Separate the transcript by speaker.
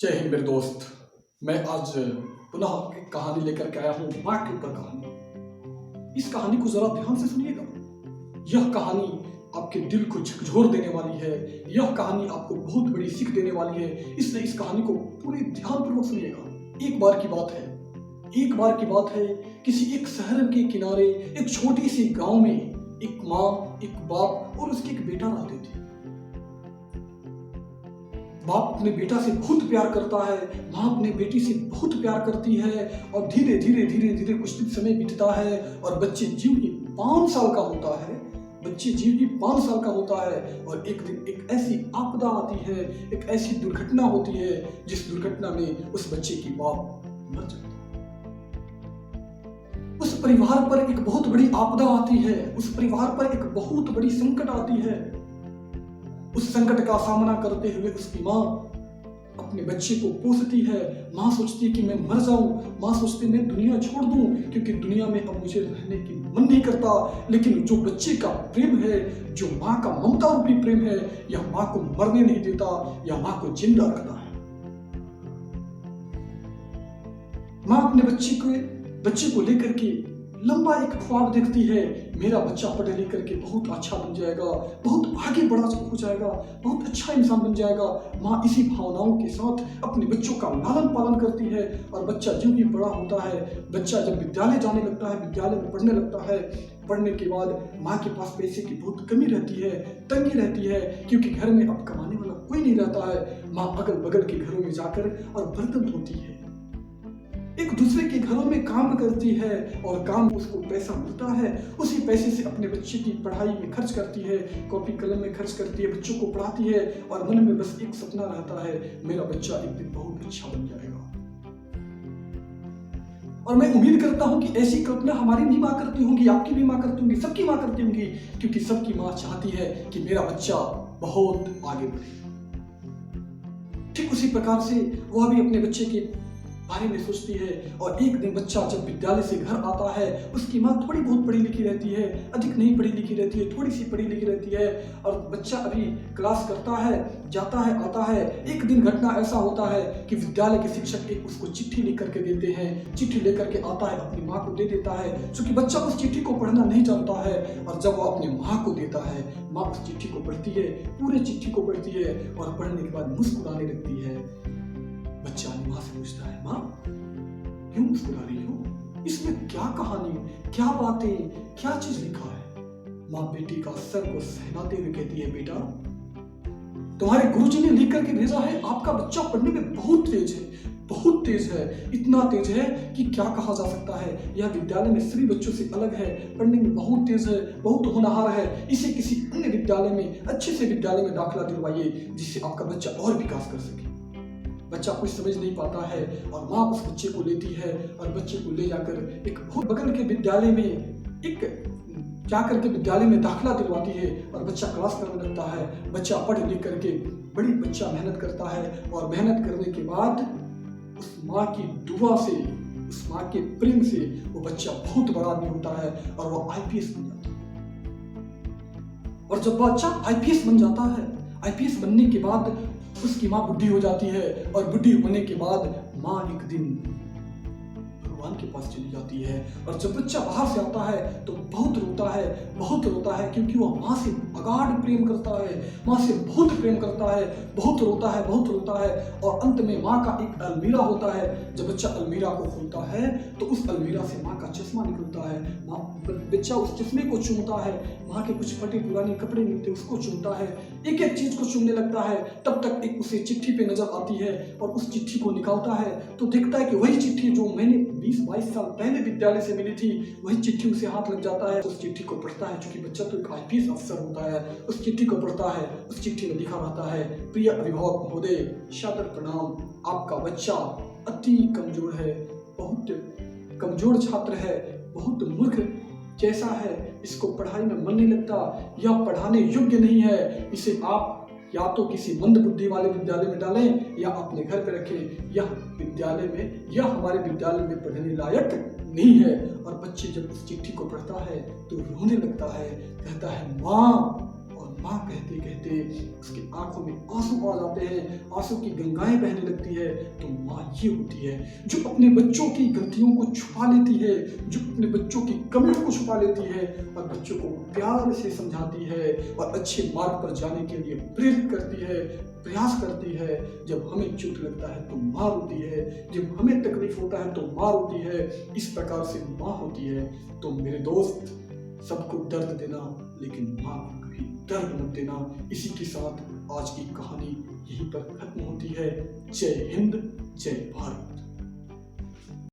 Speaker 1: जय हिंद मेरे दोस्त। मैं आज पुनः एक कहानी लेकर के आया हूँ, माँ के ऊपर कहानी। इस कहानी को जरा ध्यान से सुनिएगा। यह कहानी आपके दिल को झकझोर देने वाली है। यह कहानी आपको बहुत बड़ी सीख देने वाली है, इसलिए इस कहानी को पूरे ध्यानपूर्वक सुनिएगा। एक बार की बात है, किसी एक शहर के किनारे एक छोटी सी गांव में एक माँ, एक बाप और उसके एक बेटा रहते थे। बाप अपने बेटा से बहुत प्यार करता है, माँ अपने बेटी से बहुत प्यार करती है और धीरे धीरे कुछ दिन समय बीतता है और बच्चे जीव ही 5 साल का होता है और एक दिन एक ऐसी आपदा आती है, एक ऐसी दुर्घटना होती है जिस दुर्घटना में उस बच्चे की बाप मर जाता है। उस परिवार पर एक बहुत बड़ी आपदा आती है, उस परिवार पर एक बहुत बड़ी संकट आती है। उस संकट का सामना करते हुए उसकी माँ अपने बच्चे को पोसती है। माँ सोचती है कि मैं मर जाऊं, माँ सोचती है मैं दुनिया छोड़ दूं क्योंकि दुनिया में अब मुझे रहने की मन नहीं करता। लेकिन जो बच्चे का प्रेम है, जो माँ का ममता रूपी प्रेम है, यह माँ को मरने नहीं देता, यह माँ को जिंदा रखता है। माँ अपने बच्चे को लेकर के लंबा एक ख्वाब देखती है, मेरा बच्चा पढ़ लिख करके बहुत अच्छा बन जाएगा, बहुत आगे बड़ा हो जाएगा, बहुत अच्छा इंसान बन जाएगा। माँ इसी भावनाओं के साथ अपने बच्चों का लालन पालन करती है और बच्चा जो भी बड़ा होता है, बच्चा जब विद्यालय जाने लगता है, विद्यालय में पढ़ने लगता है, पढ़ने के बाद माँ के पास पैसे की बहुत कमी रहती है, तंगी रहती है क्योंकि घर में अब कमाने वाला कोई नहीं रहता है। माँ अगल बगल के घरों में जाकर और बर्तन धोती है, एक दूसरे के घरों में काम करती है और काम उसको पैसा मिलता है, उसी पैसे से अपने बच्चे की पढ़ाई में खर्च करती है, कॉपी कलम में खर्च करती है, बच्चों को पढ़ाती है और मन में बस एक सपना रहता है, मेरा बच्चा एक दिन बहुत अच्छा बन जाएगा। और मैं उम्मीद करता हूं कि ऐसी कल्पना हमारी भी माँ करती होंगी, आपकी भी माँ करती होंगी, सबकी माँ करती होंगी, क्योंकि सबकी माँ चाहती है कि मेरा बच्चा बहुत आगे बढ़े। ठीक उसी प्रकार से वह भी अपने बच्चे के बारे में सोचती है और एक दिन बच्चा जब विद्यालय से घर आता है, उसकी माँ थोड़ी बहुत पढ़ी लिखी रहती है, अधिक नहीं पढ़ी लिखी रहती है, थोड़ी सी पढ़ी लिखी रहती है और बच्चा अभी क्लास करता है, जाता है, आता है। एक दिन घटना ऐसा होता है कि विद्यालय के शिक्षक एक उसको चिट्ठी लिख करके देते हैं, चिट्ठी लेकर के आता है, अपनी माँ को दे देता है, क्योंकि बच्चा उस चिट्ठी को पढ़ना नहीं जानता है। और जब वो अपनी माँ को देता है, माँ उस चिट्ठी को पढ़ती है, पूरे चिट्ठी को पढ़ती है और पढ़ने के बाद मुस्कुराने लगती है। बच्चा माँ से पूछता है, माँ क्यों मुस्कुरा रही हो? इसमें क्या कहानी, क्या बातें, क्या चीज लिखा है? माँ बेटी का सर को सहलाते हुए कहती है, बेटा तुम्हारे गुरुजी ने लिख करके भेजा है, आपका बच्चा पढ़ने में बहुत तेज है, इतना तेज है कि क्या कहा जा सकता है। यह विद्यालय में सभी बच्चों से अलग है, पढ़ने में बहुत तेज है, बहुत होनहार है। इसे किसी अन्य विद्यालय में, अच्छे से विद्यालय में दाखिला दिलवाइए जिससे आपका बच्चा और विकास कर सके। बच्चा कुछ समझ नहीं पाता है और माँ उस बच्चे को लेती है और बच्चे को ले जाकर एक बहुत बगल के विद्यालय में दाखिला दिलवाती है और बच्चा क्लास करने लगता है। बच्चा पढ़ लिख करके बच्चा मेहनत करता है और मेहनत करने के बाद उस माँ की दुआ से, उस माँ के प्रेम से वो बच्चा बहुत बड़ा आदमी होता है और वो आईपीएस बन जाता है। और जब बच्चा आईपीएस बन जाता है, आईपीएस बनने के बाद उसकी माँ बुढ़ी हो जाती है और बुढ़ी होने के बाद माँ एक दिन भगवान के पास चली जाती है। और जब बच्चा बाहर से आता है तो बहुत रोता है क्योंकि वह माँ से अगाध प्रेम करता है, माँ से बहुत प्रेम करता है, बहुत रोता है और अंत में माँ का एक अलमीरा होता है। जब बच्चा अलमीरा को खोलता है तो उस अलमीरा से माँ का चश्मा निकलता है। बच्चा उस चश्मे को चूमता है, माँ के कुछ फटे पुराने कपड़े मिलते उसको चूमता है, एक एक चीज को चूमने लगता है। तब तक एक उसे चिट्ठी पे नजर आती है और उस चिट्ठी को निकालता है तो देखता है कि वही चिट्ठी जो मैंने 20-22 साल पहले विद्यालय से मिली थी, वही चिट्ठी उसे हाथ लग जाता है। उस चिट्ठी को पढ़ता है, क्योंकि बच्चा तो एक आईपीएस अफसर होता है। उस चिट्ठी को पढ़ता है, उस चिट्ठी में लिखा रहता है, प्रिय अभिभावक महोदय, सादर प्रणाम, आपका बच्चा अति कमजोर है, बहुत कमजोर छात्र है, बहुत मूर्ख जैसा है, इसको पढ़ाई में मन नहीं लगता, यह पढ़ाने योग्य नहीं है, इसे आप या तो किसी मंद बुद्धि वाले विद्यालय में डालें या अपने घर पे रखें। यह हमारे विद्यालय में पढ़ने लायक नहीं है। और बच्चे जब उस चिट्ठी को पढ़ता है तो रोने लगता है, कहता है माँ, और माँ कहते कहते उसकी आंखों में आंसू आ जाते हैं, आंसू की गंगाएं बहने लगती है, तो माँ ये होती है जो अपने बच्चों की गलतियों को छुपा लेती है, जो अपने बच्चों की कमियों को छुपा लेती है और बच्चों को प्यार से समझाती है और अच्छे मार्ग पर जाने के लिए प्रेरित करती है, प्रयास करती है। जब हमें चोट लगता है तो माँ होती है, जब हमें तकलीफ होता है तो माँ होती है। इस प्रकार से माँ होती है। तो मेरे दोस्त, सबको दर्द देना लेकिन माँ को कभी दर्द मत देना। इसी के साथ आज की कहानी यहीं पर खत्म होती है। जय हिंद, जय भारत।